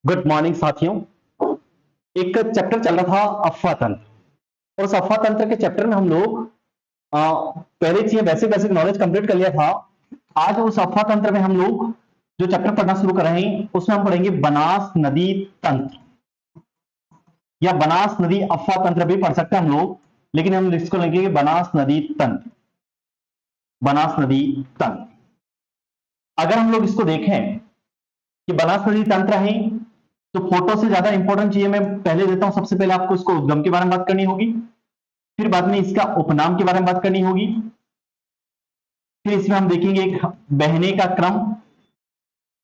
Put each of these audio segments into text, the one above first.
Good morning साथियों। एक chapter चल रहा था अफवाह तंत्र, और उस अफवाह तंत्र के चैप्टर में हम लोग पहले चीजें बेसिक बेसिक नॉलेज कंप्लीट कर लिया था। आज उस अफवाह तंत्र में हम लोग जो चैप्टर पढ़ना शुरू कर रहे हैं उसमें हम पढ़ेंगे बनास नदी तंत्र, या बनास नदी अफवाह तंत्र भी पढ़ सकते हैं हम लोग, लेकिन हम इसको लेंगे बनास नदी तंत्र। बनास नदी तंत्र, अगर हम लोग इसको देखें कि बनास नदी तंत्र है तो फोटो से ज्यादा इंपॉर्टेंट चीजें मैं पहले देता हूं। सबसे पहले आपको इसको उद्गम के बारे में बात करनी होगी, फिर बाद में इसका उपनाम के बारे में बात करनी होगी, फिर इसमें हम देखेंगे एक बहने का क्रम।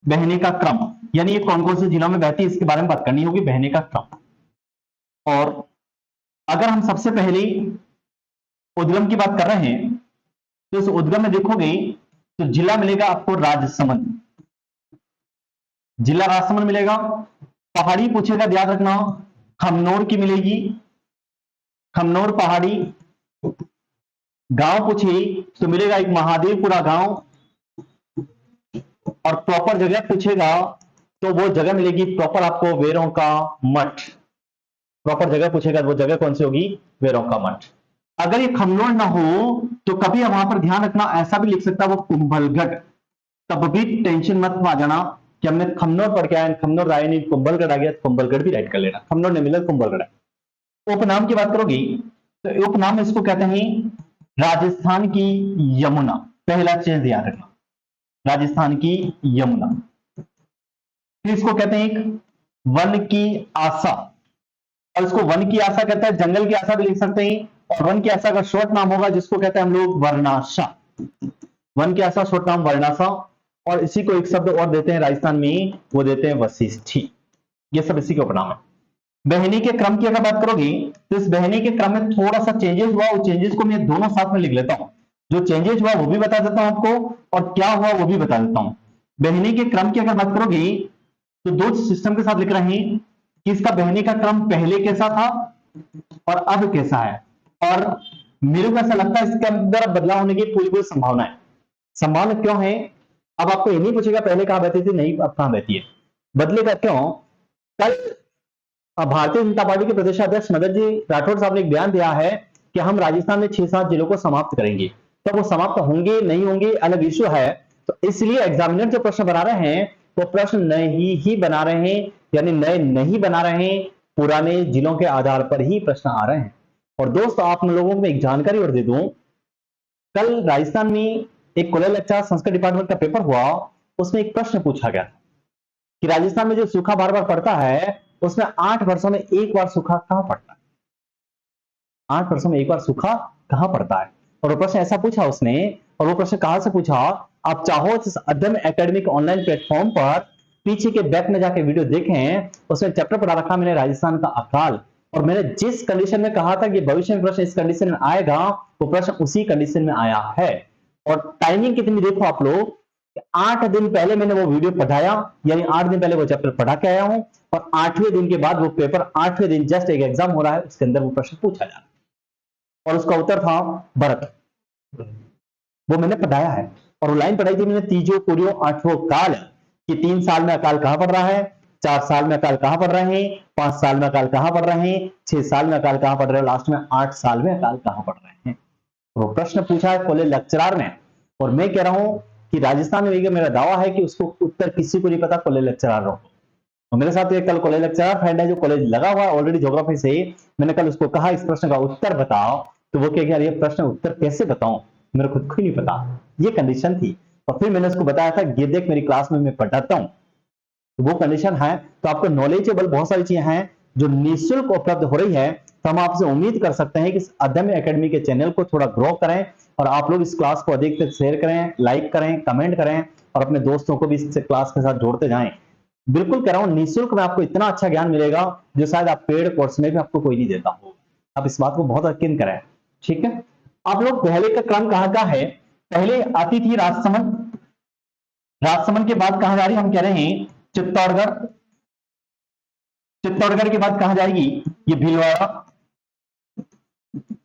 बहने का क्रम यानी ये कौन कौन से जिलों में बहती है इसके बारे में बात करनी होगी, बहने का क्रम। और अगर हम सबसे पहले उद्गम की बात कर रहे हैं तो इस उद्गम में देखोगे तो जिला मिलेगा आपको राजसमंद, जिला राजसमंद मिलेगा। पहाड़ी पूछेगा, ध्यान रखना, खमनोर की मिलेगी, खमनोर पहाड़ी। गांव पूछे तो मिलेगा एक महादेवपुरा गांव, और प्रॉपर जगह पूछेगा तो वो जगह मिलेगी प्रॉपर आपको वेरों का मठ। प्रॉपर जगह पूछेगा तो वो जगह कौन सी होगी, वेरों का मठ। अगर ये खमनोर ना हो तो कभी वहां पर ध्यान रखना ऐसा भी लिख सकता है वो कुंभलगढ़, तब भी टेंशन मत आ जाना कि हमने खमनोर पढ़ के आया, खमनोर आया नहीं, कुंभलगढ़ आ गया, कुंभलगढ़ भी राइट कर लेना, खमनोर नहीं मिला कुंभलगढ़। उपनाम की बात करोगी तो उपनाम इसको कहते हैं राजस्थान की यमुना। पहला चीज ध्यान रखना, राजस्थान की यमुना। फिर इसको कहते हैं एक वन की आशा, और इसको वन की आशा कहते हैं, जंगल की आशा भी लिख सकते हैं। और वन की आशा का शॉर्ट नाम होगा जिसको कहते हैं हम लोग वर्णाशा। वन की आशा शॉर्ट नाम वर्णाशा। और इसी को एक शब्द और देते हैं राजस्थान में, वो देते हैं वशिष्ठी। ये सब इसी के उपनाम है। बहनी के क्रम की अगर बात करोगी तो इस बहनी के क्रम में थोड़ा सा चेंजेस हुआ, वो चेंजेस को मैं दोनों साथ में लिख लेता हूं। जो चेंजेस हुआ वो भी बता देता हूं आपको, और क्या हुआ वो भी बता देता हूं। बहनी के क्रम की अगर बात करोगी तो दो सिस्टम के साथ लिख रहे हैं कि इसका बहनी का क्रम पहले कैसा था और अब कैसा है। और मेरे को ऐसा लगता है इसके अंदर बदलाव होने की पूरी पूरी संभावना है। संभावना क्यों है, अब आपको ये नहीं पूछेगा पहले कहां बहती थी, नहीं अब कहां बहती है, बदलेगा क्यों। कल भारतीय जनता पार्टी के प्रदेश अध्यक्ष मदन जी राठौड़ साहब ने एक बयान दिया है कि हम राजस्थान में 6-7 जिलों को समाप्त करेंगे। तब वो समाप्त होंगे नहीं होंगे अलग इश्यू है। तो इसलिए एग्जामिनर जो प्रश्न बना रहे हैं वो प्रश्न नए ही बना रहे हैं, यानी नए नहीं बना रहे हैं, पुराने जिलों के आधार पर ही प्रश्न आ रहे हैं। और दोस्तों आप लोगों को एक जानकारी और दे दूं, कल राजस्थान में एक कॉलेज लेक्चर संस्कृत डिपार्टमेंट का पेपर हुआ, उसमें एक प्रश्न पूछा गया कि राजस्थान में जो सूखा बार बार पड़ता है उसमें 8 वर्षों में एक बार सूखा कहां पड़ता है, 8 वर्षों में एक बार सूखा कहां पड़ता है। और वो प्रश्न ऐसा पूछा उसने, और वो प्रश्न कहां से पूछा, आप चाहो तो इस अध्ययन एकेडमिक ऑनलाइन प्लेटफॉर्म पर पीछे के बैक में जाके वीडियो देखें, उसमें चैप्टर पढ़ा रखा मैंने राजस्थान का अकाल। और मैंने जिस कंडीशन में कहा था कि भविष्य में प्रश्न इस कंडीशन में आएगा, वो प्रश्न उसी कंडीशन में आया है। और टाइमिंग कितनी देखो आप लोग, 8 दिन पहले मैंने वो वीडियो पढ़ाया, यानी 8 दिन पहले वो चैप्टर पढ़ा के आया हूं, और 8वें दिन के बाद वो पेपर, 8वें दिन जस्ट एक एग्जाम हो रहा है उसके अंदर वो प्रश्न पूछा जा रहा है, और उसका उत्तर था भरत। वो मैंने पढ़ाया है, और वो लाइन पढ़ाई थी मैंने, तीजो पुरियो आठवो काल, कि 3 साल में अकाल कहां पड़ रहा है, 4 साल में अकाल कहां पड़ रहे हैं, 5 साल में अकाल कहां पड़ रहे हैं, 6 साल में अकाल कहां पड़ रहे हैं, लास्ट में 8 साल में अकाल कहां पड़ रहे हैं। वो प्रश्न पूछा है कॉलेज लेक्चरर ने, और मैं कह रहा हूं कि राजस्थान में मेरा दावा है कि उसको उत्तर किसी को नहीं पता, कॉलेज लेक्चरर हो। और मेरे साथ एक कल कॉलेज लेक्चरर फ्रेंड है जो कॉलेज लगा हुआ है ऑलरेडी ज्योग्राफी से, मैंने कल उसको कहा इस प्रश्न का उत्तर बताओ, तो वो कह ये प्रश्न उत्तर कैसे बताऊं, मेरे खुद को ही नहीं पता, ये कंडीशन थी। और फिर मैंने उसको बताया था ये देख मेरी क्लास में मैं पढ़ाता हूं, तो वो कंडीशन है। तो आपको नॉलेजेबल बहुत सारी चीजें हैं जो निःशुल्क उपलब्ध हो रही है, तो हम आपसे उम्मीद कर सकते हैं कि इस अध्ययन एकेडमी के चैनल को थोड़ा ग्रो करें, और आप लोग इस क्लास को अधिक से शेयर करें, लाइक करें, कमेंट करें, और अपने दोस्तों को भी इस क्लास के साथ जोड़ते जाएं। बिल्कुल कह रहा हूं निःशुल्क में आपको इतना अच्छा ज्ञान मिलेगा जो शायद आप पेड कोर्स में भी आपको कोई नहीं देता हो। आप इस बात को बहुत यकीन करें, ठीक है। आप लोग पहले का क्रम कहां का है, पहले आती थी राजसमंद, राजसमंद के बाद कहां जा रही है, हम कह रहे हैं चित्तौड़गढ़, चित्तौड़गढ़ के बाद कहां जाएगी ये भीलवाड़ा,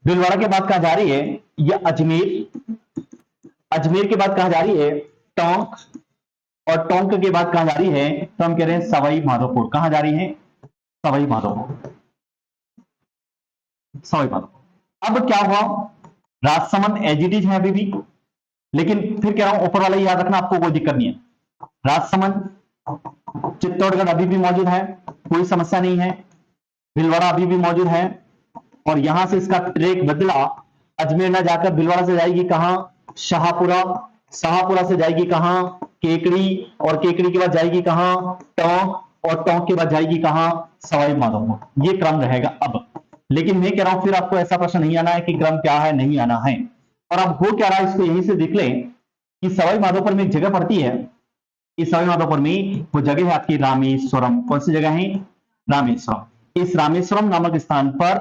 भीलवाड़ा के बाद कहां जा रही है ये अजमेर, अजमेर के बाद कहां जा रही है टोंक, और टोंक के बाद कहां जा रही है, तो हम कह रहे हैं सवाई माधोपुर। कहां जा रही है, सवाई माधोपुर, सवाई माधोपुर। अब क्या हुआ, राजसमंद एज इट इज है अभी भी, लेकिन फिर कह रहा हूं ऊपर वाला ही याद रखना, आपको कोई दिक्कत नहीं है। राजसमंद चित्तौड़गढ़ अभी भी मौजूद है, कोई समस्या नहीं है। भीलवाड़ा अभी भी मौजूद है, और यहां से इसका ट्रैक बदला, अजमेर ना जाकर भीलवाड़ा से जाएगी कहां, शाहपुरा, शाहपुरा से जाएगी कहां, केकड़ी, और केकड़ी के बाद जाएगी कहां, टोंक, और टोंक के बाद जाएगी कहां, सवाई माधोपुर। ये क्रम रहेगा अब। लेकिन मैं कह रहा हूं फिर आपको ऐसा प्रश्न नहीं आना है कि क्रम क्या है, नहीं आना है। और अब हो क्या रहा है, इसको यहीं से देख लें कि सवाई माधोपुर में एक जगह पड़ती है, इस सवाई माधोपुर में वो जगह है आपकी रामेश्वरम। कौन सी जगह है, रामेश्वरम। इस रामेश्वरम नामक स्थान पर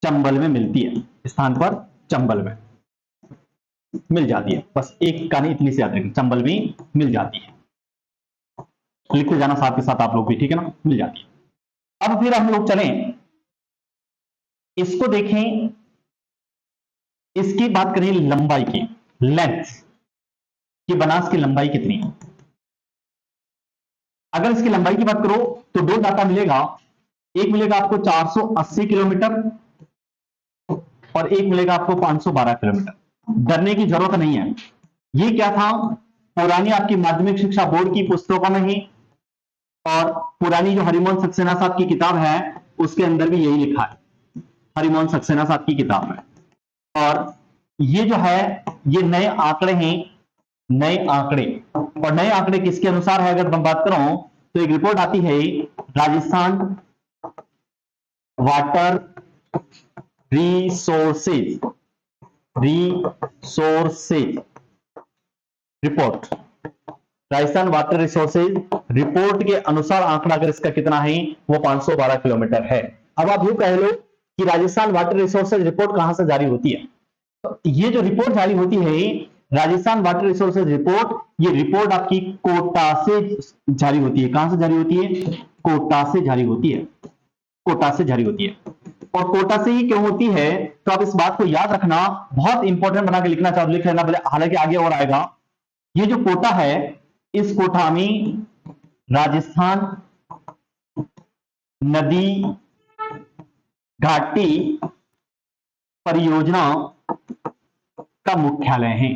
चंबल में मिलती है, स्थान पर चंबल में मिल जाती है। बस एक कहानी इतनी सी याद रखें, चंबल में मिल जाती है, लिखते जाना साथ के साथ आप लोग भी, ठीक है ना, मिल जाती है। अब फिर हम लोग चलें, इसको देखें, इसकी बात करें लंबाई की, लेंथ कि बनास की लंबाई कितनी है। अगर इसकी लंबाई की बात करो तो दो डाटा मिलेगा, एक मिलेगा आपको 480 किलोमीटर और एक मिलेगा आपको 512 किलोमीटर। डरने की जरूरत नहीं है। ये क्या था, पुरानी आपकी माध्यमिक शिक्षा बोर्ड की पुस्तकों में ही, और पुरानी जो हरिमोहन सक्सेना साहब की किताब है उसके अंदर भी यही लिखा है, हरिमोहन सक्सेना साहब की किताब में। और ये जो है ये नए आंकड़े हैं, नए आंकड़े। और नए आंकड़े किसके अनुसार है, अगर मैं बात करूं तो एक रिपोर्ट आती है Rajasthan water resources report, Rajasthan water resources report के अनुसार आंकड़ा अगर इसका कितना है, वो 512 किलोमीटर है। अब आप यूं कह लो कि राजस्थान वाटर रिसोर्सेज रिपोर्ट कहां से जारी होती है, तो ये जो रिपोर्ट जारी होती है राजस्थान वाटर रिसोर्सेज रिपोर्ट, ये रिपोर्ट आपकी कोटा से जारी होती है। कहां से जारी होती है, कोटा से जारी होती है, कोटा से जारी होती है। और कोटा से ही क्यों होती है, तो आप इस बात को याद रखना, बहुत इंपॉर्टेंट बना के लिखना चाहो लिख लेना, हालांकि आगे और आएगा। ये जो कोटा है, इस कोटा में राजस्थान नदी घाटी परियोजना का मुख्यालय है।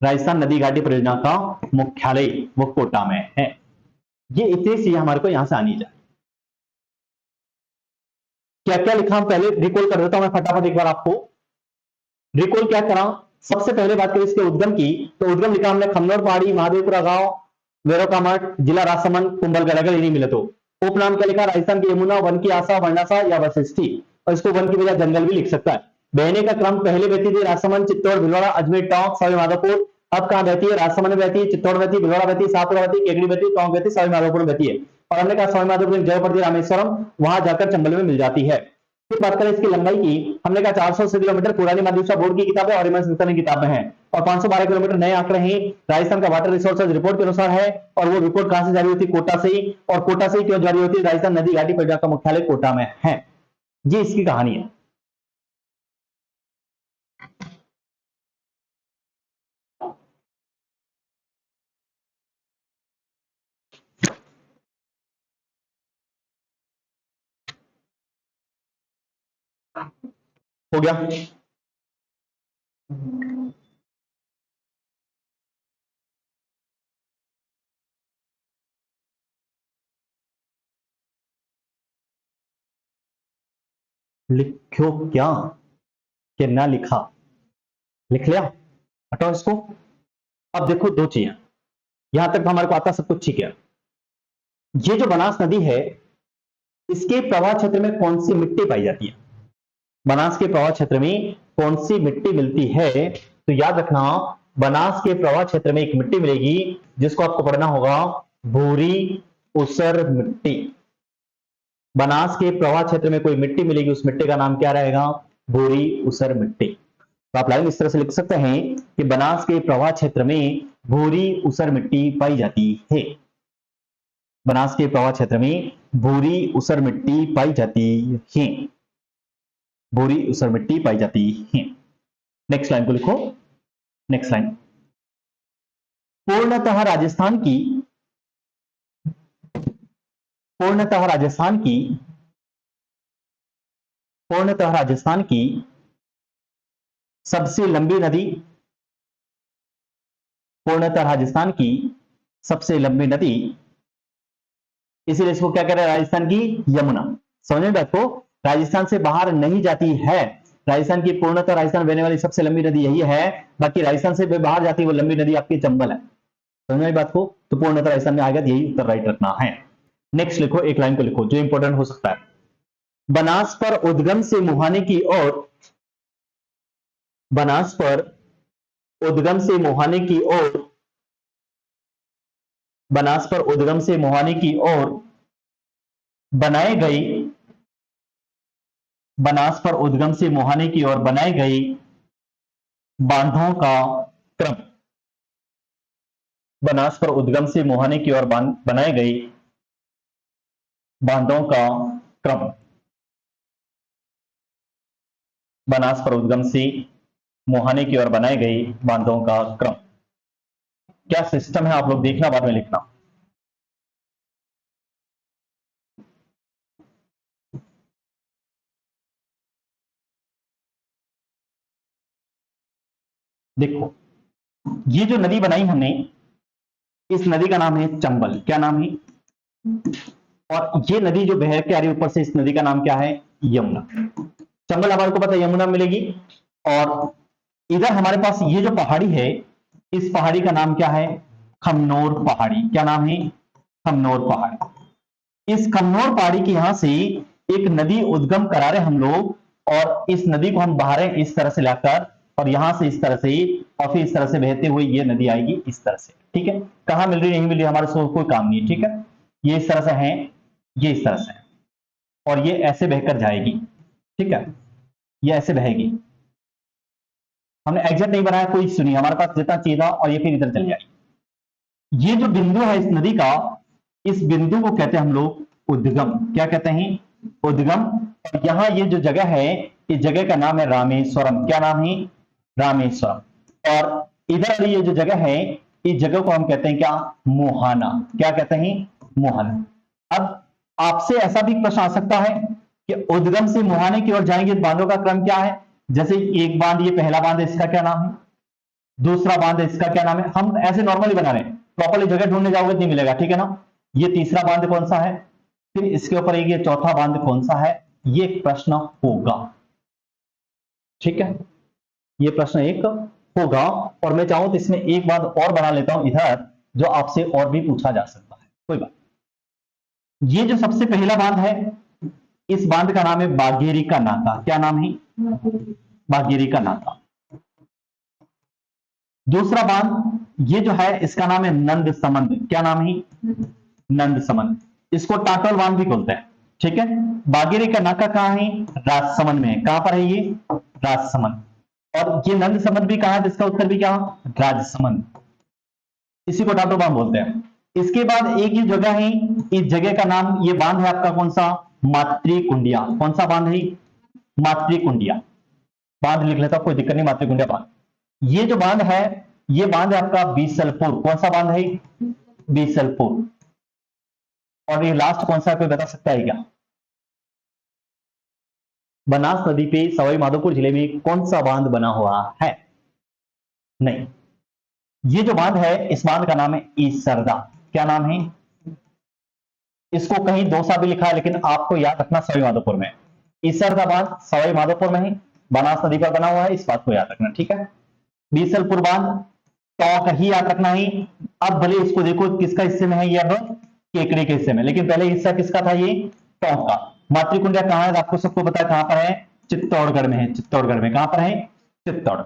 राजस्थान नदी घाटी परियोजना का मुख्यालय वो कोटा में है। ये इतनी सी हमारे को यहां से आनी चाहिए। क्या क्या लिखा, हम पहले रिकॉल कर देता हूं मैं फटाफट एक बार आपको। रिकॉल क्या करा, सबसे पहले बात करें इसके उद्गम की, तो उद्गम लिखा हमने खमनौर पहाड़ी, महादेवपुरा गांव, वेरोका मठ, जिला राजसमंद, कुंभलगढ़। अगर नहीं मिले तो उपनाम क्या लिखा, राजस्थान की यमुना, वन की आशा, वर्णासा या वशिष्ठी, और इसको वन की बजाय जंगल भी लिख सकता है। बहने का क्रम, पहले बहती थी राजसमंद, चित्तौड़, भीलवाड़ा, अजमेर, टोंक, सवाई माधोपुर। अब कहां बहती है, राजसमंद में बहती है, चित्तौड़ बहती है, भीलवाड़ा बहती है, शाहपुरा बहती है, केकड़ी बहती है, टोंक बहती है, सवाई माधोपुर में बहती है। और हमने कहा सवाई माधोपुर जगह पड़ती है रामेश्वरम, वहां जाकर चंबल में मिल जाती है। फिर बात करें इसकी लंबाई की, हमने कहा 480 किलोमीटर पुरानी माध्यमिक शिक्षा बोर्ड की किताब है और हरिमन सक्सेना की किताब में है। और 512 किलोमीटर नए आंकड़े हैं, राजस्थान का वाटर रिसोर्सेज रिपोर्ट के अनुसार है। और वो रिपोर्ट कहां से जारी होती है, कोटा से ही। और कोटा से ही क्यों जारी होती है, राजस्थान नदी घाटी परियोजना का मुख्यालय कोटा में है। ये इसकी कहानी है। हो गया, लिखो क्या कि ना लिखा, लिख लिया, हटाओ इसको। अब देखो दो चीजें, यहां तक तो हमारे को आता सब कुछ ठीक है। ये जो बनास नदी है, इसके प्रवाह क्षेत्र में कौन सी मिट्टी पाई जाती है, बनास के प्रवाह क्षेत्र में कौन सी मिट्टी मिलती है, तो याद रखना बनास के प्रवाह क्षेत्र में एक मिट्टी मिलेगी जिसको आपको पढ़ना होगा, भूरी ऊसर मिट्टी। बनास के प्रवाह क्षेत्र में कोई मिट्टी मिलेगी, उस मिट्टी का नाम क्या रहेगा, भूरी ऊसर मिट्टी। तो आप लाइन इस तरह से लिख सकते हैं कि बनास के प्रवाह क्षेत्र में भूरी ऊसर मिट्टी पाई जाती है। बनास के प्रवाह क्षेत्र में भूरी ऊसर मिट्टी पाई जाती है, भूरी ऊसर मिट्टी पाई जाती है। नेक्स्ट लाइन को लिखो, नेक्स्ट लाइन। पूर्णतः राजस्थान की, पूर्णतः राजस्थान की, पूर्णतः राजस्थान की सबसे लंबी नदी, पूर्णतः राजस्थान की सबसे लंबी नदी, इसीलिए इसको क्या कह रहे हैं, राजस्थान की यमुना। समझ में आपको, राजस्थान से बाहर नहीं जाती है, राजस्थान की पूर्णतः राजस्थान बहने वाली सबसे लंबी नदी यही है, बाकी राजस्थान से बाहर जाती है वो लंबी नदी आपकी चंबल है। समझ में बात को, तो पूर्णतः राजस्थान में आ गया, यही उत्तर राइट रखना है। नेक्स्ट लिखो, एक लाइन को लिखो जो इंपॉर्टेंट हो सकता है। बनास पर उद्गम से मुहाने की ओर, बनास पर उद्गम से मुहाने की ओर, बनास पर उद्गम से मुहाने की ओर बनाए गई, बनास पर उद्गम से मुहाने की ओर बनाए गई बांधों का क्रम, बनास पर उद्गम से मुहाने की ओर बनाए गई बांधों का क्रम, बनास पर उद्गम से मुहाने की ओर बनाई गई बांधों का क्रम। क्या सिस्टम है आप लोग देखना, बाद में लिखना। देखो, ये जो नदी बनाई हमने, इस नदी का नाम है चंबल। क्या नाम है? और ये नदी जो बह के आ रही है ऊपर से, इस नदी का नाम क्या है? यमुना। चंबल हमारे को पता है यमुना मिलेगी, और इधर हमारे पास ये जो पहाड़ी है, इस पहाड़ी का नाम क्या है? खमनोर पहाड़ी। क्या नाम है? खमनोर पहाड़ी। इस खमनोर पहाड़ी की यहां से एक नदी उद्गम करा रहे हम लोग, और इस नदी को हम बहारे इस तरह से लाकर, और यहां से इस तरह से, और फिर इस तरह से बहते हुए ये नदी आएगी इस तरह से। ठीक है, कहां मिल रही नहीं मिल रही हमारे से कोई काम नहीं है। ठीक है, ये इस तरह से है, ये इस तरह से है, और ये ऐसे बहकर जाएगी। ठीक है, ये ऐसे बहेगी। हमने एग्जैक्ट नहीं बनाया, कोई इश्यू नहीं, हमारे पास जितना चाहिए था, और ये फिर इधर चली जाएगी। ये जो बिंदु है इस नदी का, इस बिंदु को कहते हैं हम लोग उद्गम। क्या कहते हैं? उद्गम। और यहां ये जो जगह है, इस जगह का नाम है रामेश्वरम। क्या नाम है? रामेश्वरम। और इधर वाली ये जो जगह है, इस जगह को हम कहते हैं क्या? मोहाना। क्या कहते हैं? मोहाना। अब आपसे ऐसा भी प्रश्न आ सकता है कि उद्गम से मुहाने की ओर जाएंगे बांधों का क्रम क्या है? जैसे एक बांध, ये पहला बांध है, इसका क्या नाम है? दूसरा बांध है, इसका क्या नाम है? हम ऐसे नॉर्मली बना रहे हैं, प्रॉपर्ली जगह ढूंढने जाओगे तो नहीं मिलेगा। ठीक है ना? ये तीसरा बांध कौन सा है, फिर इसके ऊपर ये चौथा बांध कौन सा है, ये एक प्रश्न होगा। ठीक है, ये प्रश्न एक होगा, और मैं चाहूं तो इसमें एक बात और बना लेता हूं इधर, जो आपसे और भी पूछा जा सकता है। कोई बात, ये जो सबसे पहला बांध है, इस बांध का नाम है बाघेरी का नाका। क्या नाम है? बाघेरी का नाका। दूसरा बांध ये जो है, इसका नाम है नंद समंद। क्या नाम है? नंद समंद। इसको टाटोल बांध भी बोलते हैं। ठीक है, बाघेरी का नाका कहां है? राजसमंद में है। कहां पर है ये? राजसमंद। और ये नंद समंद भी कहां है? इसका उत्तर भी क्या? राजसमंद। इसी को टाटोल बांध बोलते हैं। इसके बाद एक ही जगह है, इस जगह का नाम, ये बांध है आपका कौन सा? मातृकुंडिया। कौन सा बांध है? मातृकुंडिया। बांध लिख लेता, कोई दिक्कत नहीं, मातृकुंडिया बांध। ये जो बांध है, ये बांध है आपका बीसलपुर। कौन सा बांध है? बीसलपुर। और ये लास्ट कौन सा है, कोई बता सकता है क्या? बनास नदी पे सवाई माधोपुर जिले में कौन सा बांध बना हुआ है? नहीं, ये जो बांध है, इस बांध का नाम है ईसरदा। क्या नाम है? इसको कहीं दौसा भी लिखा है, लेकिन आपको याद रखना सवाई माधोपुर में। ईसरदा बांध सवाई माधोपुर में है, बनास नदी पर बना हुआ है, इस बात को याद रखना। ठीक है, बीसलपुर बांध टॉक ही याद रखना है। अब भले इसको देखो किसका हिस्से में है, ये अब केकड़े के हिस्से में, लेकिन पहले हिस्सा किसका था? ये टॉक का। मातृकुंडिया कहां है? आपको सबको पता है कहां पर है? चित्तौड़गढ़ में है। चित्तौड़गढ़ में कहां पर है? चित्तौड़।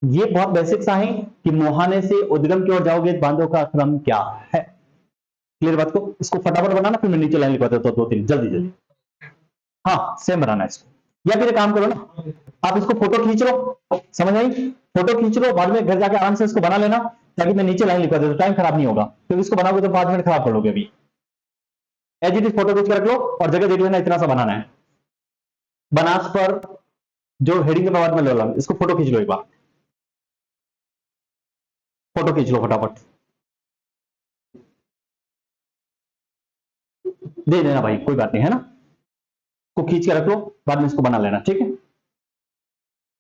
ये बहुत बेसिक सा है कि मुहाने से उद्गम की ओर जाओगे, बांधों का क्रम क्या है। क्लियर बात को, इसको फटाफट बनाना, फिर मैं नीचे लाइन लिखवा देता हूं, 2-3 जल्दी जल्दी। हाँ, सेम बनाना है इसको, या फिर काम करो ना, आप इसको फोटो खींच लो। समझ आई? फोटो खींच लो, बाद में घर जाके आराम से इसको बना लेना, ताकि मैं नीचे लाइन लिखवा देता, टाइम खराब नहीं होगा। क्योंकि इसको बनाओगे तो 5 मिनट खराब कर लोगे। अभी एज इट इज फोटो खींच के रख लो, और जगह देख लेना, इतना सा बनाना है। बनास पर जो हेडिंग के बाद में ले लो, इसको फोटो खींच लो, एक बार फोटो खींच लो फटाफट, दे देना भाई, कोई बात नहीं है ना, को खींच के रख लो, बाद में इसको बना लेना, ठीक है,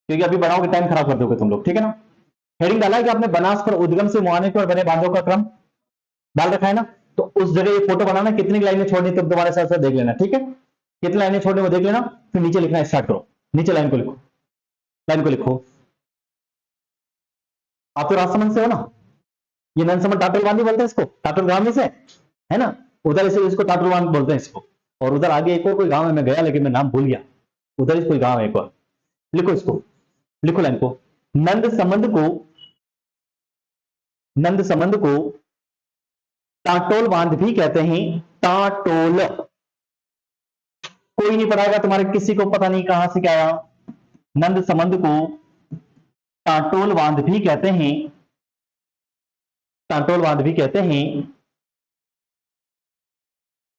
क्योंकि अभी बनाओगे टाइम खराब कर दोगे तुम लोग, ठीक है ना। हेडिंग डाला है कि आपने बनास पर उद्गम से मुहाने पर बने बांधों का क्रम डाल रखा है ना, तो उस जगह ये फोटो बनाना, कितनी लाइनें छोड़नी तब तुम्हारे साथ साथ देख लेना, ठीक है, कितनी लाइनें छोड़नी वो देख लेना, फिर नीचे लिखना स्टार्ट करो, नीचे लाइन को लिखो, लाइन को लिखो। आप तो राजसमंद से हो ना, ये नंदसमंद टाटुल बांध बोलते हैं इसको, टाटुल गांव में से है ना, उधर से इसको टाटुल बांध बोलते हैं इसको, और उधर आगे एक और कोई गांव है, मैं गया लेकिन मैं नाम भूल गया, उधर कोई गांव है एक और, लिखो इसको, लिखो लाइन को। नंद संबंध को टाटोल बांध भी कहते हैं, टाटोल, कोई नहीं पढ़ाएगा तुम्हारे, किसी को पता नहीं कहां से क्या आया। नंद संबंध को टाटोल बांध भी कहते हैं, टाटोल बांध भी कहते हैं।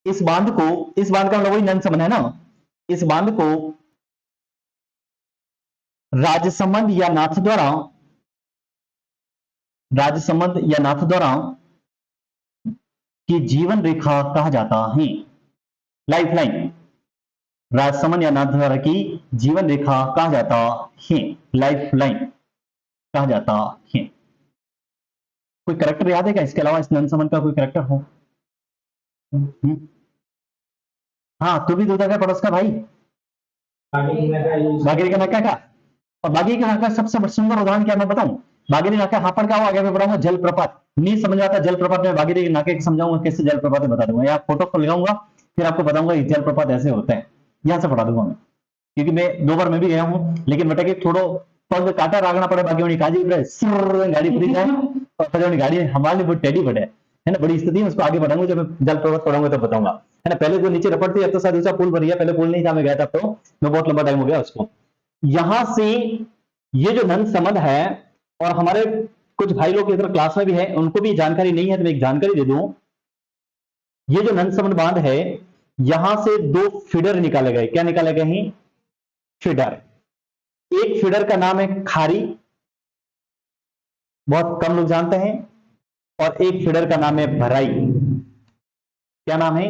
इस बांध का मतलब वही नंद संबंध है ना, इस बांध को राजसमंद या नाथ द्वारा की जीवन रेखा कहा जाता है, लाइफ लाइन, राजसमंद या नाथ द्वारा की जीवन रेखा कहा जाता है, लाइफ लाइन कहा जाता है। कोई करेक्टर याद है क्या इसके अलावा, इस नंद संबंध का कोई करेक्टर हो? हाँ, तू भी दूधा का पड़ोस का भाई, बागेरी का नाका का, और बागेरी का नाका सबसे सुंदर उदाहरण क्या मैं बताऊं, बागेरी नाका हापड़ का हो, आगे मैं बताऊंगा जलप्रपात, नहीं समझ आता जलप्रपात में बागेरी के नाके समझाऊंगा, कैसे जलप्रपात बता दूंगा, या फोटो को लगाऊंगा, फिर आपको बताऊंगा जलप्रपात ऐसे होते हैं, यहां से पढ़ा दूंगा मैं, क्योंकि मैं 2 बार मैं भी गया हूं, लेकिन बेटा कि थोड़ो पग काटा रागना पड़े, बाकी काजी गाड़ी पूरी जाए, और गाड़ी हमारे बहुत टेढ़ी पड़े है ना, बड़ी स्थिति है, उसको आगे बढ़ाऊंगा, जब मैं जलप्रपात पढ़ाऊंगा तब बताऊंगा, है ना। पहले जो नीचे रपट थी, अब तो शायद ऊंचा पुल बन गया, पहले पुल नहीं था, मैं गया था तो मैं बहुत लंबा टाइम हो गया उसको। यहां से ये जो नंद संबंध है, और हमारे कुछ भाई लोग इधर क्लास में भी है, उनको भी जानकारी नहीं है, तो मैं एक जानकारी दे दूं, ये जो नंद संबंध बांध है, यहां से 2 फीडर निकाले गए, क्या निकाले गए हैं? फीडर। एक फीडर का नाम है खारी, बहुत कम लोग जानते हैं, और एक फीडर का नाम है भराई। क्या नाम है?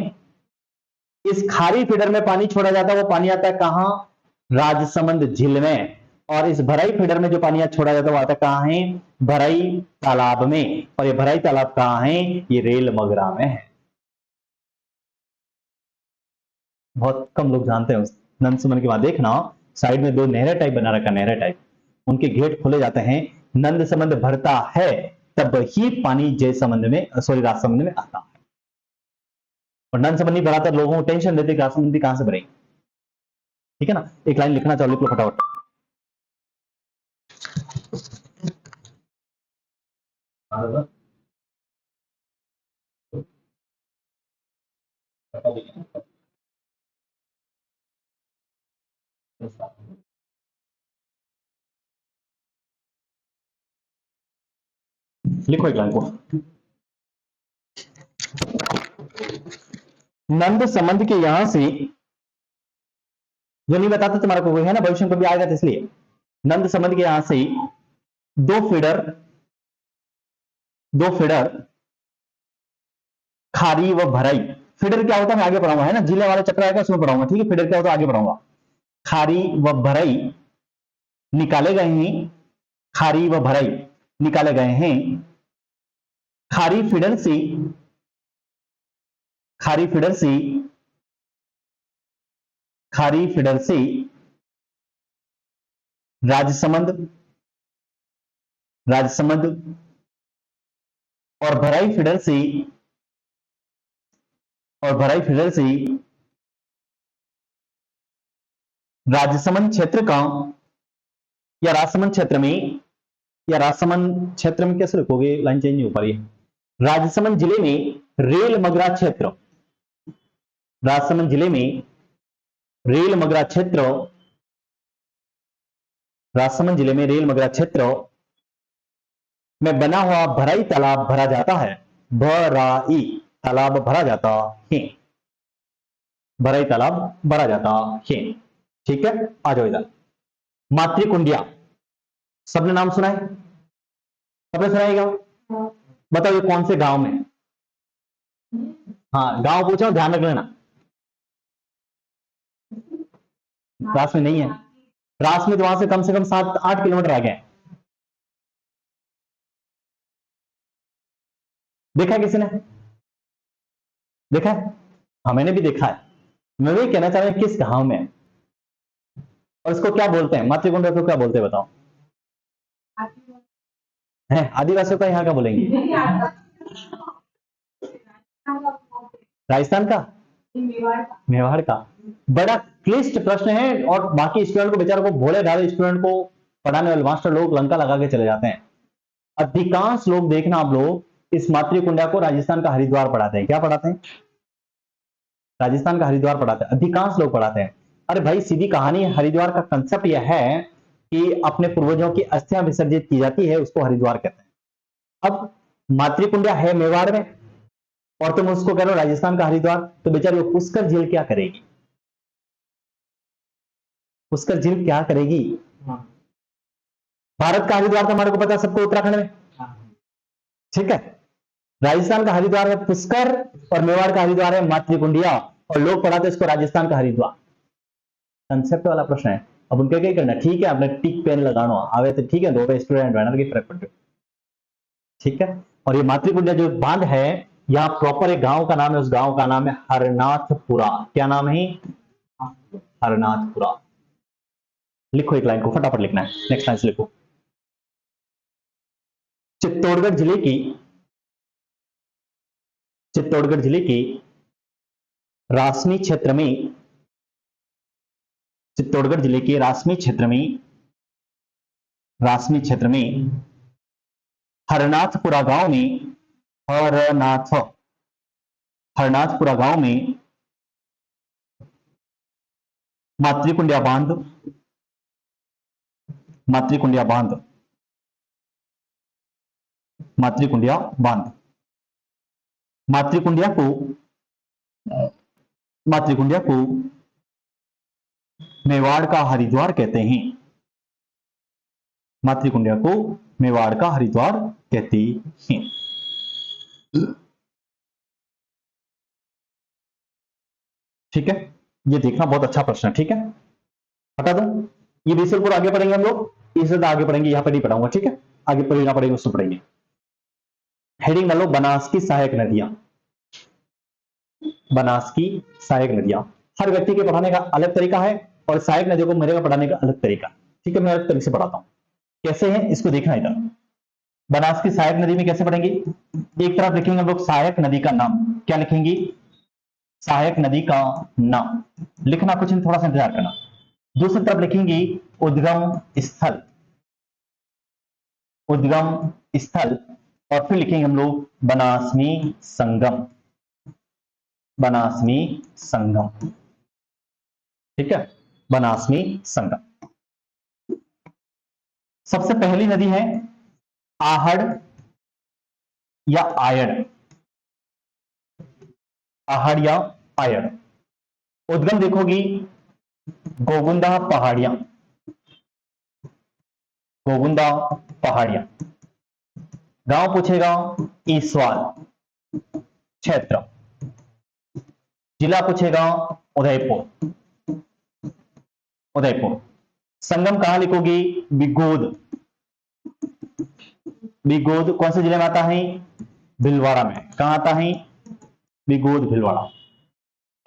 इस खारी फीडर में पानी छोड़ा जाता है, वो पानी आता है कहां? राजसमंद झील में। और इस भराई फीडर में जो पानी छोड़ा जाता है वो आता है कहां है? भराई तालाब में। और ये भराई तालाब कहां है? ये रेल मगरा में है। बहुत कम लोग जानते हैं। नंदसुमन के बाद देखना, साइड में 2 नहर टाइप बना रखा, नहर टाइप, उनके गेट खोले जाते हैं। नंद संबंध भरता है तब ही पानी जय संबंध में, सॉरी, राजसमंद में आता है। और नंद संबंध नहीं भराता, लोगों को टेंशन देते कि राजसमंद कहां से भरेंगे, ठीक है ना। एक लाइन लिखना चाहो, लिख लो फटाफट। लिखो एक लाइन को। नंद संबंध के यहां से, जो नहीं बताता तुम्हारा को है ना, भविष्य में भी आएगा, तो इसलिए नंद संबंध के यहां से 2 फीडर खारी व भराई। फीडर क्या होता है मैं आगे पढ़ाऊंगा, है ना, जिले वाला चक्र आएगा उसमें पढ़ाऊंगा, ठीक है। फीडर क्या होता है आगे पढ़ाऊंगा। खारी व भराई निकाले गए हैं, खारी व भराई निकाले गए हैं। खारी फीडर से राजसमंद और भराई फीडर से राजसमंद क्षेत्र का, या राजसमंद क्षेत्र में कैसे लिखोगे, लाइन चेंज नहीं हो पा रही है। राजसमंद जिले में रेल मगरा क्षेत्र, राजसमंद जिले में रेल मगरा क्षेत्र, राजसमंद जिले में रेल मगरा क्षेत्र में बना हुआ भराई तालाब भरा जाता है। भराई तालाब भरा जाता है, भराई तालाब भरा जाता है, ठीक है। आ जाओ इधर, मातृकुंडिया, सबने नाम सुना है? सबने सुनाएगा? बताओ ये कौन से गांव में? हाँ, गांव पूछो, ध्यान रख लेना। रास में नहीं है। रास में तो वहां से कम 7-8 किलोमीटर आगे है। देखा है किसी ने? देखा है? हाँ, मैंने भी देखा है। मैं वही कहना चाह रहा हूं किस गांव में है और इसको क्या बोलते हैं, मातृकुंड को क्या बोलते हैं बताओ? है आदिवासियों का यहाँ का बोलेंगे? राजस्थान का? मेवाड़ का? बड़ा क्लिष्ट प्रश्न है और बाकी स्टूडेंट को, बेचारों को, भोले भाले स्टूडेंट को पढ़ाने वाले मास्टर लोग लंका लगा के चले जाते हैं। अधिकांश लोग देखना आप लोग इस मातृकुंडा को राजस्थान का हरिद्वार पढ़ाते हैं। क्या पढ़ाते हैं? राजस्थान का हरिद्वार पढ़ाते हैं, अधिकांश लोग पढ़ाते हैं। अरे भाई सीधी कहानी, हरिद्वार का कंसेप्ट यह है कि अपने पूर्वजों की अस्थियां विसर्जित की जाती है, उसको हरिद्वार कहते हैं। अब मातृकुंडा है मेवाड़ में और तुम उसको कह रहे हो राजस्थान का हरिद्वार, तो बेचारी वो पुष्कर झील क्या करेगी? पुष्कर झील क्या करेगी? भारत का हरिद्वार तो हमारे को पता है सबको, उत्तराखंड में। ठीक है, राजस्थान का हरिद्वार है पुष्कर और मेवाड़ का हरिद्वार है मातृकुंडिया, और लोग पढ़ाते इसको राजस्थान का हरिद्वार। कंसेप्ट वाला प्रश्न है। अब उनके क्या करना, ठीक है आपने टिक पेन लगाना आवे तो ठीक है, दो स्टूडेंट रहना की फर्क पड़ते। ठीक है, और ये मातृकुंडिया जो बांध है, यहाँ प्रॉपर एक गांव का नाम है, उस गांव का नाम है हरनाथपुरा। क्या नाम है? हरनाथपुरा। लिखो एक लाइन को, फटाफट लिखना है, नेक्स्ट लाइन से लिखो। चित्तौड़गढ़ जिले की, चित्तौड़गढ़ जिले की रासनी क्षेत्र में, चित्तौड़गढ़ जिले के रासनी क्षेत्र में, रासनी क्षेत्र में हरनाथपुरा गांव में, हरनाथपुरा गांव में मातृकुंडिया बांध, मातृकुंडिया बांध, मातृकुंडिया बांध, मातृकुंडिया को, मातृकुंडिया को मेवाड़ का हरिद्वार कहते हैं। मातृकुंडिया को मेवाड़ का हरिद्वार कहते हैं। ठीक है, ये देखना बहुत अच्छा प्रश्न है। ठीक है, हटा दो ये बीसलपुर, आगे पढ़ेंगे हम लोग, इससे आगे पढ़ेंगे, यहां पर नहीं पढ़ाऊंगा। ठीक है, आगे पढ़ना पड़ेगा, उससे पढ़ेंगे। हेडिंग डालो बनास की सहायक नदियां, बनास की सहायक नदियां। हर व्यक्ति के पढ़ाने का अलग तरीका है और सहायक नदियों को मेरे का पढ़ाने का अलग तरीका। ठीक है, मैं अलग तरीके से पढ़ाता हूं। कैसे है इसको देखना इधर। बनास की सहायक नदी में कैसे पढ़ेंगे? एक तरफ लिखेंगे हम लोग सहायक नदी का नाम, क्या लिखेंगे? सहायक नदी का नाम लिखना, कुछ थोड़ा सा इंतजार करना। दूसरी तरफ लिखेंगे उद्गम स्थल, उद्गम स्थल, और फिर लिखेंगे हम लोग बनास में संगम, बनास में संगम। ठीक है, बनास में संगम। सबसे पहली नदी है आहड़ या आयड़, आहड़ या आयड़। उद्गम देखोगी गोगुंदा पहाड़ियां, गोगुंदा पहाड़ियां। गांव पूछेगा ईसवाल क्षेत्र, जिला पूछेगा उदयपुर, उदयपुर। संगम कहां लिखोगी? बिगोद, बिगोद कौन से जिले में आता है? भिलवाड़ा में। कहां आता है? बिगोद भिलवाड़ा।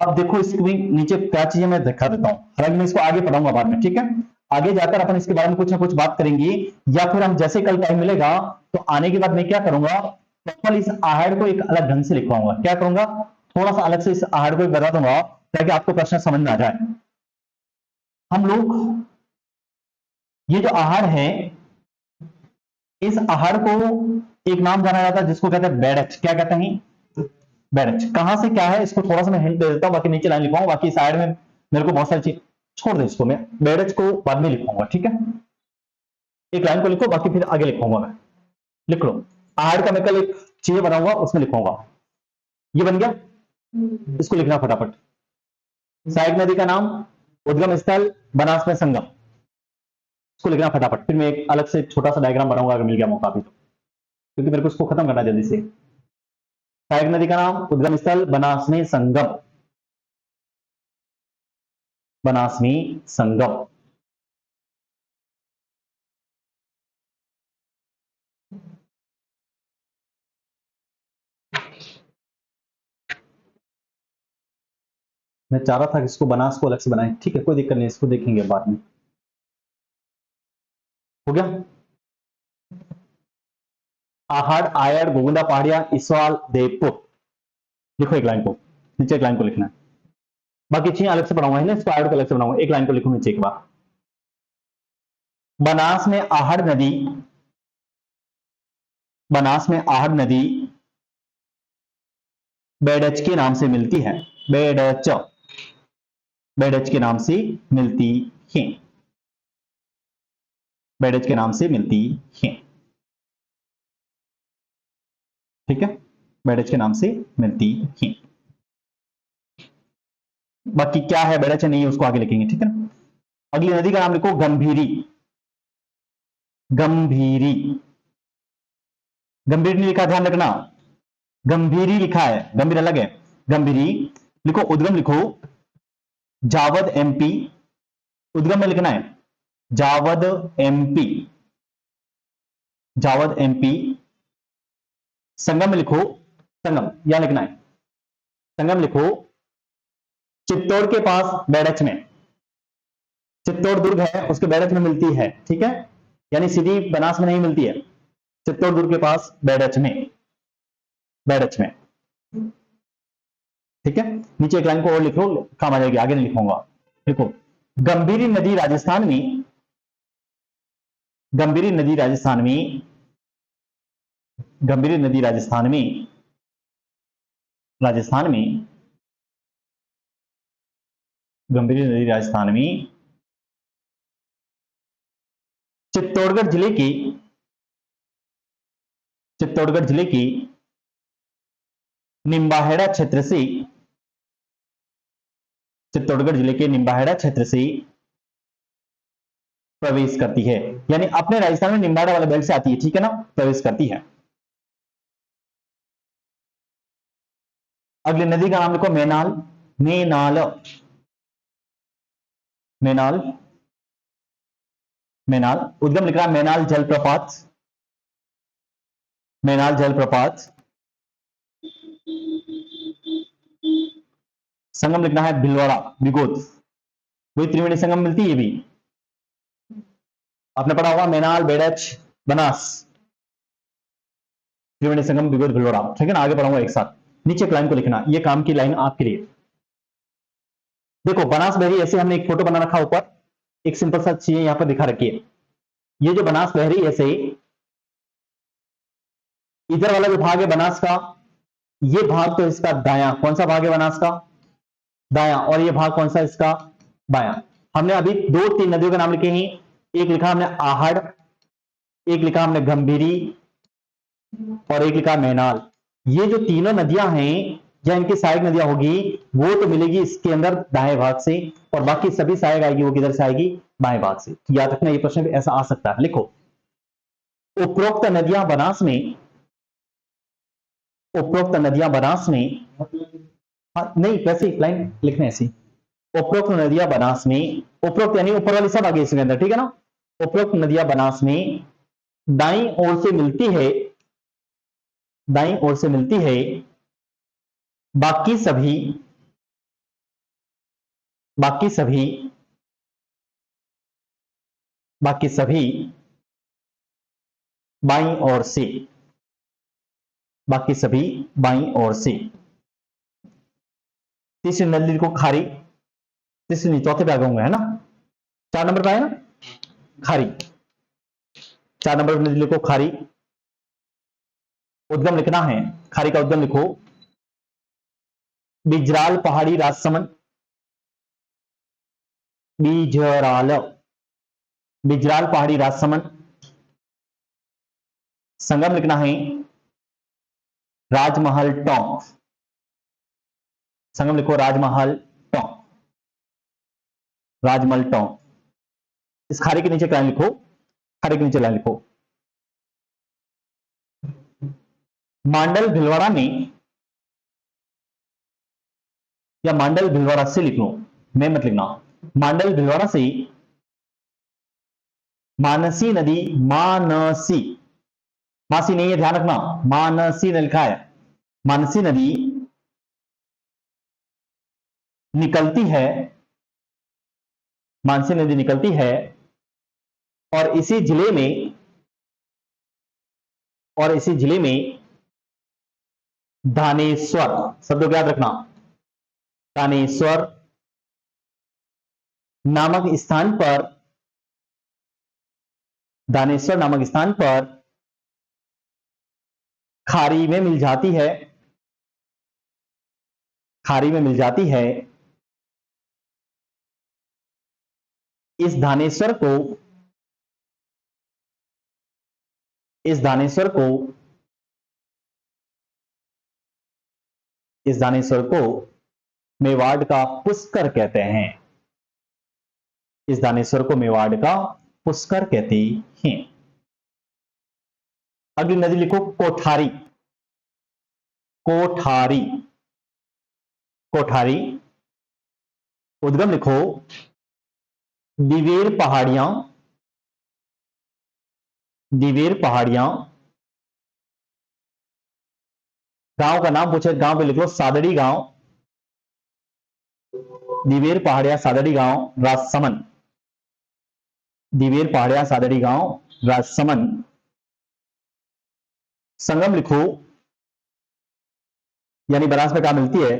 अब देखो इसके भी नीचे क्या चीजें मैं दिखा देता हूं, हालांकि मैं इसको आगे पढ़ाऊंगा बाद में। ठीक है, आगे जाकर अपन इसके बारे में कुछ ना कुछ बात करेंगे, या फिर हम जैसे कल टाइम मिलेगा तो आने के बाद मैं क्या करूंगा, प्रॉपर इस आहड़ को एक अलग ढंग से लिखवाऊंगा। क्या करूंगा, थोड़ा सा अलग से इस आहड़ को बता दूंगा ताकि आपको प्रश्न समझ में आ जाए। हम लोग ये जो आहड़ है, इस आहड़ को एक नाम जाना जाता है जिसको कहते हैं बेड़च। क्या कहते हैं? बेड़च। कहां से क्या है इसको थोड़ा सा मैं हिंट दे देता हूं, बाकी नीचे लाइन लिखवाऊंगा, बाकी साइड में मेरे को बहुत सारी चीज, छोड़ दे इसको, मैं बेड़च को बाद में लिखूंगा। ठीक है, एक लाइन को लिखो, बाकी फिर आगे लिखूंगा मैं। लिख लो, आहड़ का मैं कल एक चीज बनाऊंगा उसमें लिखूंगा। ये बन गया, इसको लिखना फटाफट। सहायक नदी का नाम, उद्गम स्थल, बनास में संगम। इसको लिखना फटाफट, फिर मैं एक अलग से छोटा सा डायग्राम बनाऊंगा अगर मिल गया मौका अभी तो, क्योंकि मेरे को इसको खत्म करना है जल्दी से। सहायक नदी का नाम उद्गम स्थल बनास में संगम, बनास में संगम। मैं चाह रहा था कि इसको बनास को अलग से बनाएं, ठीक है कोई दिक्कत नहीं, इसको देखेंगे बाद में। हो गया। आहड़, आयड़, गोविंदा पहाड़िया, इसवाल, देवपुर। लिखो एक लाइन को, नीचे एक लाइन को लिखना है, बाकी चीजें अलग से पढ़ाऊंगा है ना, इसको आयड़ को अलग से बनाऊंगा, एक लाइन को लिखो नीचे एक बार। बनास में आहड़ नदी, बनास में आहड़ नदी बेडच के नाम से मिलती है, बेडच, बेडच के नाम से मिलती है, बेडच के नाम से मिलती है, ठीक है, बेडच के नाम से मिलती है। बाकी क्या है बेडच नहीं है उसको आगे लिखेंगे, ठीक है ना। अगली नदी का नाम लिखो गंभीरी, गंभीरी, गंभीर नहीं लिखा ध्यान रखना, गंभीरी लिखा है, गंभीर अलग है, गंभीरी लिखो। उद्गम लिखो जावद एमपी, उद्गम में लिखना है जावद एमपी, जावद एमपी। संगम में लिखो, संगम यहां लिखना है, संगम लिखो चित्तौड़ के पास बेडच में, चित्तौड़ दुर्ग है उसके बेडच में मिलती है, ठीक है, यानी सीधी बनास में नहीं मिलती है, चित्तौड़ दुर्ग के पास बेडच में, बेडच में, ठीक है। नीचे एक लाइन को और लिखो, काम आ जाएगी, आगे नहीं लिखूंगा। लिखो गंभीरी नदी राजस्थान में, गंभीरी नदी राजस्थान में, गंभीरी नदी राजस्थान में, राजस्थान में, गंभीरी नदी राजस्थान में चित्तौड़गढ़ जिले की, चित्तौड़गढ़ जिले की निम्बाहेड़ा क्षेत्र से, चित्तौड़गढ़ जिले के निम्बाहेड़ा क्षेत्र से प्रवेश करती है, यानी अपने राजस्थान में निम्बाहेड़ा वाले बेल्ट से आती है, ठीक है ना, प्रवेश करती है। अगली नदी का नाम लिखो मेनाल, मेनाल, मेनाल, मेनाल। उद्गम लिख रहा है मेनाल जलप्रपात, मेनाल जलप्रपात। संगम लिखना है भिलवाड़ा, बिगोद, वही त्रिवेणी संगम मिलती है भी, आपने पढ़ा होगा मेनाल, बेडच, बनास, त्रिवेणी संगम, बिगोद, भिलवाड़ा, ठीक है ना, आगे पढ़ाऊंगा एक साथ। नीचे एक लाइन को लिखना, ये काम की लाइन आपके लिए। देखो बनास बहरी, ऐसे हमने एक फोटो बना रखा ऊपर, एक सिंपल सा चीज यहां पर दिखा रखी है, ये जो बनास बहरी ऐसे इधर वाला जो भाग है बनास का, ये भाग तो इसका दाया, कौन सा भाग है बनास का, दाया, और ये भाग कौन सा इसका, बाया। हमने अभी दो तीन नदियों के नाम लिखे हैं, एक लिखा हमने आहड़, एक लिखा हमने गंभीरी, और एक लिखा मेनाल। ये जो तीनों नदियां हैं या इनकी सहायक नदियां होगी, वो तो मिलेगी इसके अंदर दाएं भाग से, और बाकी सभी सहायक आएगी वो किधर से आएगी, बाएं भाग से। याद रखना ये प्रश्न भी ऐसा आ सकता है। लिखो उपरोक्त नदियां बनास में, उपरोक्त नदियां बनास में, हाँ, नहीं वैसे लाइन लिखना ऐसी, उपरोक्त नदियां बनास में, उपरोक्त यानी ऊपर वाली सब आगे इसके अंदर, ठीक है ना। उपरोक्त नदियां बनास में दाईं ओर से मिलती है, दाईं ओर से मिलती है बाकी सभी, बाकी सभी, बाकी सभी बाईं ओर से, बाकी सभी बाईं ओर से। तीसरी नदी को खारी, तीसरी नहीं चौथे पे आ गए है ना, 4 नंबर पे आए ना खारी, 4 नंबर पर नदी लिखो खारी। उद्गम लिखना है, खारी का उद्गम लिखो बिजराल पहाड़ी राजसमंद, बिजराल, बिजराल पहाड़ी राजसमंद। संगम लिखना है राजमहल टोंक, संगम लिखो राजमहल टोंक, राजमहल टोंक। इस खारे के नीचे लाइन लिखो, खारे के नीचे लाइन लिखो। मांडल भिलवाड़ा में, या मांडल भिलवाड़ा से लिख लो, मैं मत लिखना। मांडल भिलवाड़ा से मानसी नदी, मानसी, मासी नहीं है, ध्यान रखना, मानसी ने लिखा है। मानसी नदी निकलती है, मानसी नदी निकलती है, और इसी जिले में, और इसी जिले में धानेश्वर, शब्दों को याद रखना, धानेश्वर नामक स्थान पर, धानेश्वर नामक स्थान पर खारी में मिल जाती है, खारी में मिल जाती है। इस धानेश्वर को, इस धानेश्वर को, इस धानेश्वर को मेवाड़ का पुष्कर कहते हैं। इस धानेश्वर को मेवाड़ का पुष्कर कहते हैं। अगली नदी लिखो कोठारी, कोठारी, कोठारी। उद्गम लिखो दिवेर पहाड़ियां, दिवेर पहाड़ियां। गांव का नाम पूछे, गांव पे लिख लो सादड़ी गांव, दिवेर पहाड़िया सादड़ी गांव, राजसमंद। दिवेर पहाड़िया सादड़ी गांव, राजसमंद। संगम लिखो, यानी बनारस में कहां मिलती है,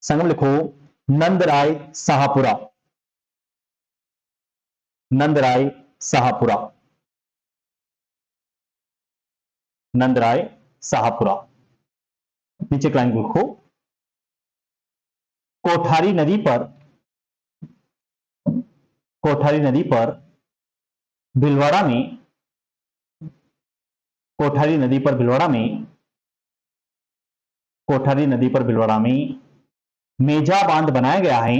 संगम लिखो नंदराय शाहपुरा, नंदराय शाहपुरा, नंदराय शाहपुरा। नीचे क्लाइन लिखो कोठारी नदी पर, कोठारी नदी पर भिलवाड़ा में, कोठारी नदी पर भिलवाड़ा में, कोठारी नदी पर भिलवाड़ा में मेजा बांध बनाया गया है।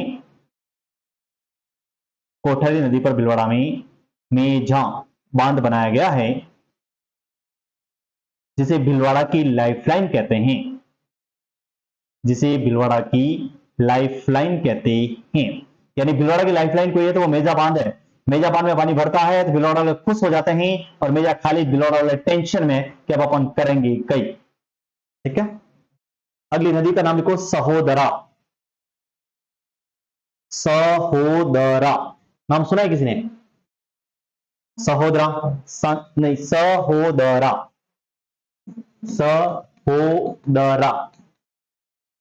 कोठारी नदी पर भिलवाड़ा में मेजा बांध बनाया गया है, जिसे भिलवाड़ा की लाइफलाइन कहते हैं, जिसे भिलवाड़ा की लाइफलाइन कहते हैं। यानी भिलवाड़ा की लाइफलाइन कोई है तो वो मेजा बांध है। मेजा बांध में पानी भरता है तो भिलवाड़ा वाले खुश हो जाते हैं, और मेजा खाली भिलवाड़ा वाले टेंशन में कि अब अपन करेंगे कई। ठीक है, अगली नदी का नाम लिखो सहोदरा, सहोदरा। नाम सुना है किसी ने? सहोदरा, नहीं, सहोदरा, सहोदरा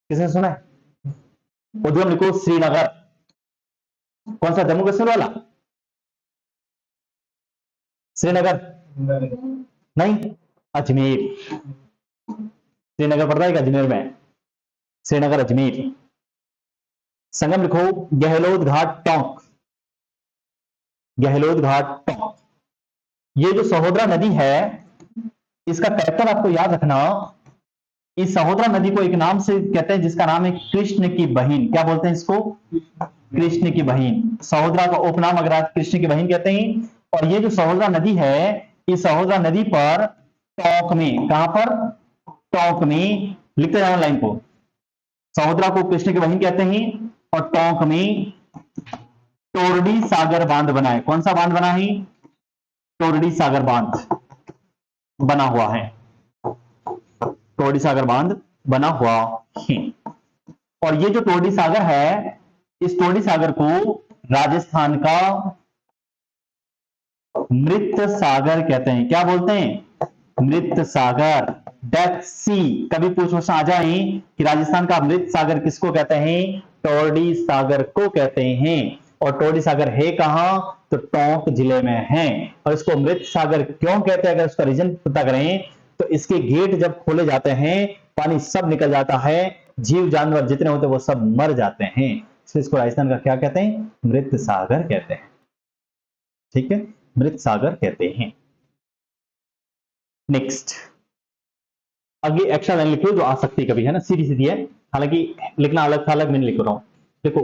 किसने सुना है? उद्गम लिखो श्रीनगर। कौन सा, जम्मू कश्मीर वाला? श्रीनगर नहीं, अजमेर। श्रीनगर पड़ता है अजमेर में, श्रीनगर अजमेर। संगम लिखो गहलोत घाट टोंक, गहलोत घाट टोंक। ये जो सहोदरा नदी है, इसका कैरेक्टर आपको याद रखना। इस सहोदरा नदी को एक नाम से कहते हैं जिसका नाम है कृष्ण की बहन। क्या बोलते हैं इसको? कृष्ण की बहन। सहोदरा का उपनाम अगर आज कृष्ण की बहन कहते हैं। और ये जो सहोदरा नदी है, इस सहोदरा नदी पर टोंक में, कहां पर? टोंक में। लिखते जाना लाइन को। सहोदरा को कृष्ण की बहन कहते हैं, और टोंक में टोरडी सागर बांध बना है। कौन सा बांध बना है? टोरडी सागर बांध बना हुआ है, टोरडी सागर बांध बना हुआ है। और ये जो टोरडी सागर है, इस टोरडी सागर को राजस्थान का मृत सागर कहते हैं। क्या बोलते हैं? मृत सागर, डेथ सी। कभी पूछ आ जाए कि राजस्थान का मृत सागर किसको कहते हैं? टोरडी सागर को कहते हैं। और टोरडी सागर है कहां? तो टोंक जिले में है। और इसको मृत सागर क्यों कहते हैं, अगर उसका रीजन पता करें तो इसके गेट जब खोले जाते हैं, पानी सब निकल जाता है, जीव जानवर जितने होते हैं वो सब मर जाते हैं। इसलिए इसको राजस्थान का क्या कहते हैं? मृत सागर कहते हैं। ठीक है, मृत सागर कहते हैं। नेक्स्ट, अगली एक्स्ट्रा लाइन लिखिए जो आ सकती कभी, है ना, सीधी सीधी है, हालांकि लिखना अलग था, अलग मैं नहीं लिख रहा हूं। देखो,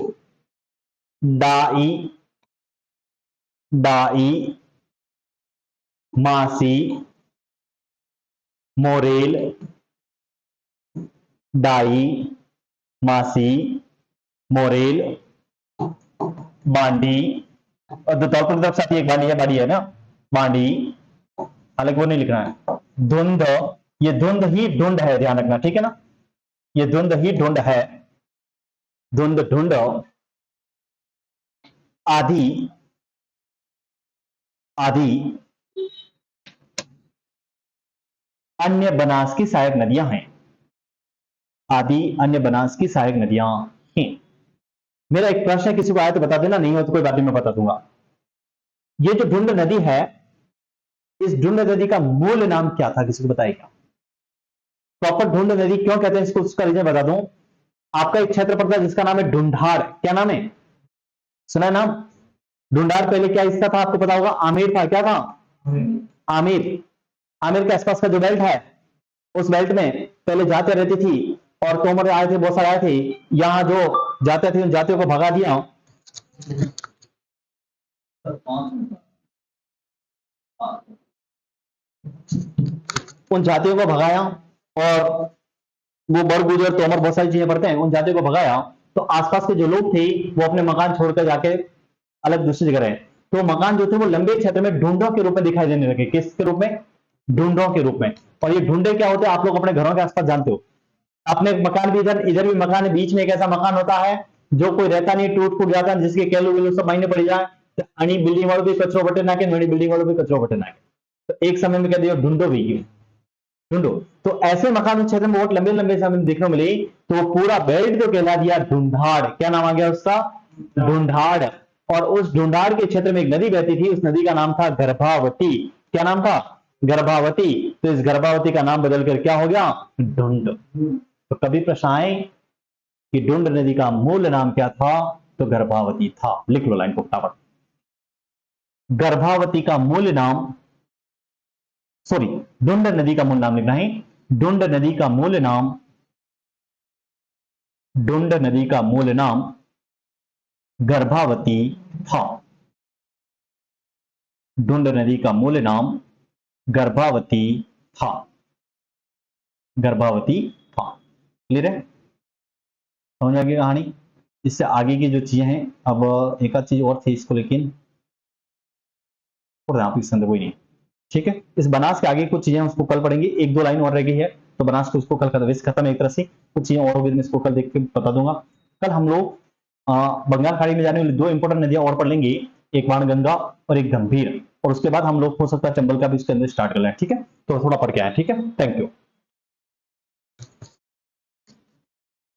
दाई दाई, मासी, मोरेल, दाई, मासी, मोरेल, बांडी, और दौलतपुर तरफ साथ ही एक बाड़ी है ना, बांडी, हालांकि वो नहीं लिखना है। धुंध, ये धुंध ही ढूंढ है, ध्यान रखना, ठीक है ना, ये धुंध ही ढूंढ है, धुंध ढूंढ। आदि, आदि अन्य बनास की सहायक नदियां हैं, आदि अन्य बनास की सहायक नदियां हैं। मेरा एक प्रश्न है, किसी को आया तो बता देना, नहीं हो तो कोई बात नहीं, मैं बता दूंगा। ये जो ढूंढ नदी है, इस ढूंढ नदी का मूल नाम क्या था, किसी को बताएगा? प्रॉपर ढूंढ नदी क्यों कहते हैं इसको, उसका रीजन बता दूं। आपका एक क्षेत्र पड़ता है जिसका नाम है ढूंढाड़, क्या नाम है, सुना है नाम? ढूंढाड़ पहले क्या हिस्सा था, आपको पता होगा, आमेर था, क्या था, आमेर। आमेर के आसपास का जो बेल्ट है, उस बेल्ट में पहले जाते रहती थी, और तोमर आए थे, बहुत सारे आए थे, यहां जो जाते थे उन जातियों को भगा दिया, उन जातियों को भगाया, और वो बर गुजर तोमर बहुत सारी चीजें पढ़ते हैं, उन जातियों को भगाया, तो आसपास के जो लोग थे वो अपने मकान छोड़कर जाके अलग दूसरी जगह रहे। तो मकान जो थे वो लंबे क्षेत्र में ढूंढों के रूप में दिखाई देने लगे, किसके रूप में, ढूंढों के रूप में। और ये ढूंढे क्या होते हैं, आप लोग अपने घरों के आसपास जानते हो, अपने मकान भी इधर इधर भी मकान है, बीच में एक ऐसा मकान होता है जो कोई रहता नहीं, टूट फूट जाता है, जिसके केलू वेलू सब महीने पड़ जाए, तो अणी बिल्डिंग वालों भी कचरो बटे नाके, नई बिल्डिंग वालों भी कचरो बटे नाके, तो एक समय में कह दियो ढूंढो भी, ढूंढो। तो ऐसे मकान क्षेत्र में बहुत लंबे लंबे समय देखने को मिली, तो पूरा बेल्ट जो कहला दिया ढूंढाड़, क्या नाम आ गया उसका, ढूंढाड़। और उस ढूंढाड़ के क्षेत्र में एक नदी बहती थी, उस नदी का नाम था गर्भावती, क्या नाम था, गर्भावती। तो इस गर्भावती का नाम बदलकर क्या हो गया, ढूंढ। तो कभी प्रश्न आए कि ढूंढ नदी का मूल नाम क्या था, तो गर्भावती था, लिख लो लाइन को फटाफट। गर्भावती का मूल नाम, सॉरी, ढूंढ नदी का मूल नाम लिखना है, ढूंढ नदी का मूल नाम, ढूंढ नदी का मूल नाम गर्भावती था, ढूंढ नदी का मूल नाम गर्भावती था, गर्भावती था। क्लियर है, समझ आ गई कहानी। इससे आगे की जो चीजें हैं, अब एक आध चीज और थी इसको, लेकिन कोई नहीं, ठीक है। इस बनास के आगे कुछ चीजें उसको कल पढ़ेंगे, एक दो लाइन और रह गई है, तो बनास को उसको कल खत्म है एक तरह से, कुछ चीजें और होगी, मैं इसको कल देख के बता दूंगा। कल हम लोग बंगाल खाड़ी में जाने वाली दो इंपॉर्टेंट नदियां और पढ़ लेंगे, एक बाणगंगा और एक गंभीर, और उसके बाद हम लोग हो सकता है चंबल का भी इसके अंदर स्टार्ट कर लें, ठीक है। तो थोड़ा पढ़ के आए, ठीक है, थैंक यू।